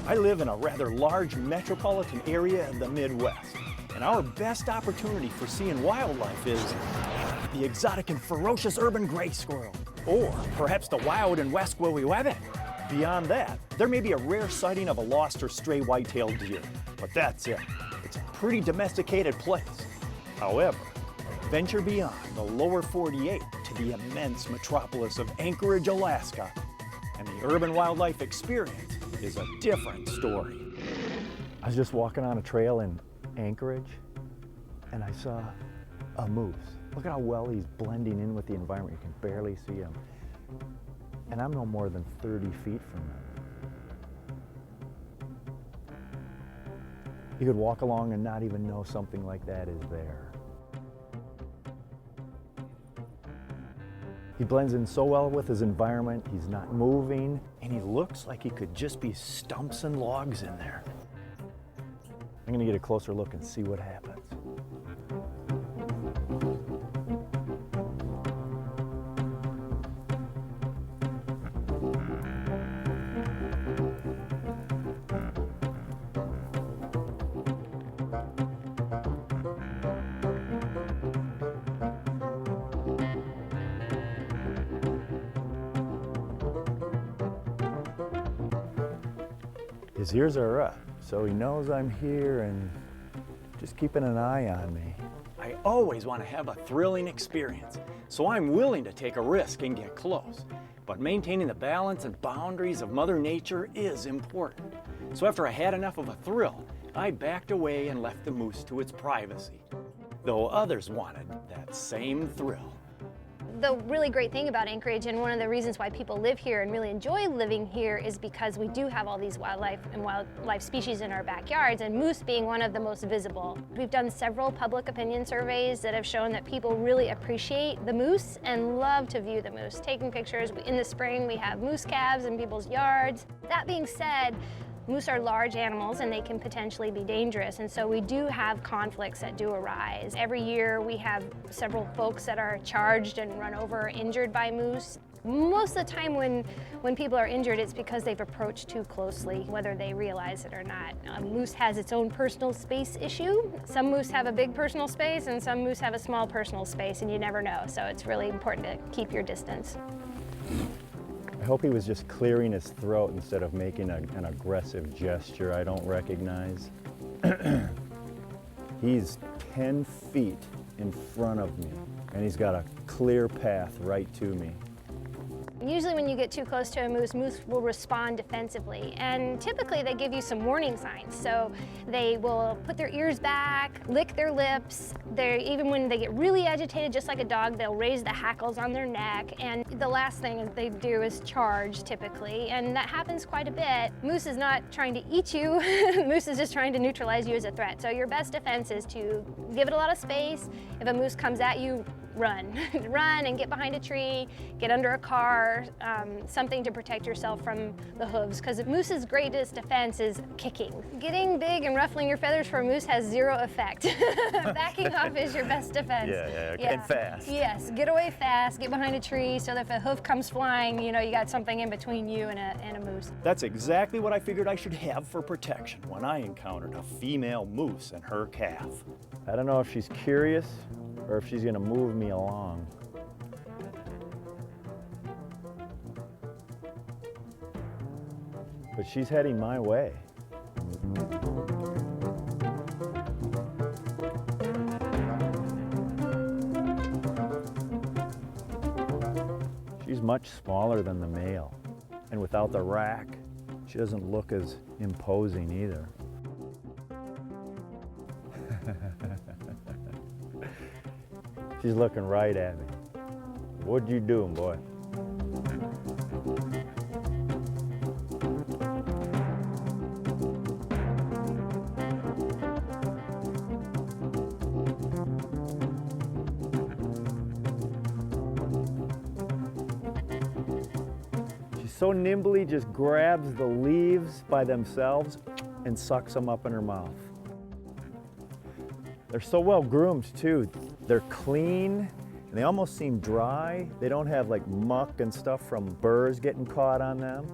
I live in a rather large metropolitan area of the Midwest, and our best opportunity for seeing wildlife is the exotic and ferocious urban gray squirrel, or perhaps the wild and west Wewewebe. Beyond that, there may be a rare sighting of a lost or stray white-tailed deer, but that's it. It's a pretty domesticated place. However, venture beyond the lower 48 to the immense metropolis of Anchorage, Alaska, and the urban wildlife experience is a different story. I was just walking on a trail in Anchorage, and I saw a moose. Look at how well he's blending in with the environment. You can barely see him. And I'm no more than 30 feet from him. You could walk along and not even know something like that is there. He blends in so well with his environment, he's not moving, and he looks like he could just be stumps and logs in there. I'm gonna get a closer look and see what happens. His ears are up, so he knows I'm here and just keeping an eye on me. I always want to have a thrilling experience, so I'm willing to take a risk and get close. But maintaining the balance and boundaries of Mother Nature is important. So after I had enough of a thrill, I backed away and left the moose to its privacy, though others wanted that same thrill. The really great thing about Anchorage, and one of the reasons why people live here and really enjoy living here, is because we do have all these wildlife species in our backyards, and moose being one of the most visible. We've done several public opinion surveys that have shown that people really appreciate the moose and love to view the moose. Taking pictures, in the spring we have moose calves in people's yards. That being said, moose are large animals and they can potentially be dangerous, and so we do have conflicts that do arise. Every year we have several folks that are charged and run over or injured by moose. Most of the time when people are injured, it's because they've approached too closely, whether they realize it or not. Moose has its own personal space issue. Some moose have a big personal space and some moose have a small personal space, and you never know, so it's really important to keep your distance. I hope he was just clearing his throat instead of making an aggressive gesture I don't recognize. He's 10 feet in front of me, and he's got a clear path right to me. Usually when you get too close to a moose, moose will respond defensively, and typically they give you some warning signs. So they will put their ears back, lick their lips. Even when they get really agitated, just like a dog, they'll raise the hackles on their neck, and the last thing they do is charge typically, and that happens quite a bit. Moose is not trying to eat you. Moose is just trying to neutralize you as a threat. So your best defense is to give it a lot of space. If a moose comes at you, run. Run and get behind a tree, get under a car, something to protect yourself from the hooves, because a moose's greatest defense is kicking. Getting big and ruffling your feathers for a moose has zero effect. Backing off is your best defense. Yeah, and fast. Yes, get away fast, get behind a tree so that if a hoof comes flying, you know, you got something in between you and a moose. That's exactly what I figured I should have for protection when I encountered a female moose and her calf. I don't know if she's curious or if she's gonna move me along. But she's heading my way. She's much smaller than the male, and without the rack, she doesn't look as imposing either. She's looking right at me. What you doing, boy? She so nimbly just grabs the leaves by themselves and sucks them up in her mouth. They're so well groomed too. They're clean, and they almost seem dry. They don't have like muck and stuff from burrs getting caught on them.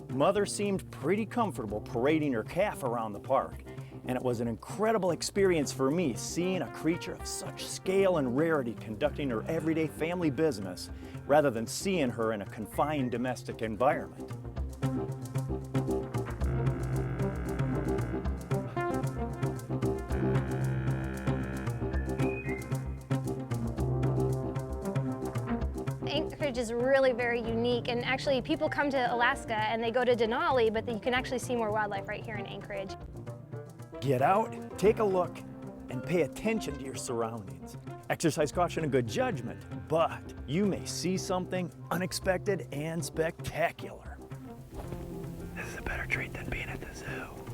Mother seemed pretty comfortable parading her calf around the park, and it was an incredible experience for me seeing a creature of such scale and rarity conducting her everyday family business rather than seeing her in a confined domestic environment. Anchorage is really very unique, and actually people come to Alaska and they go to Denali, but you can actually see more wildlife right here in Anchorage. Get out, take a look, and pay attention to your surroundings. Exercise caution and good judgment, but you may see something unexpected and spectacular. This is a better treat than being at the zoo.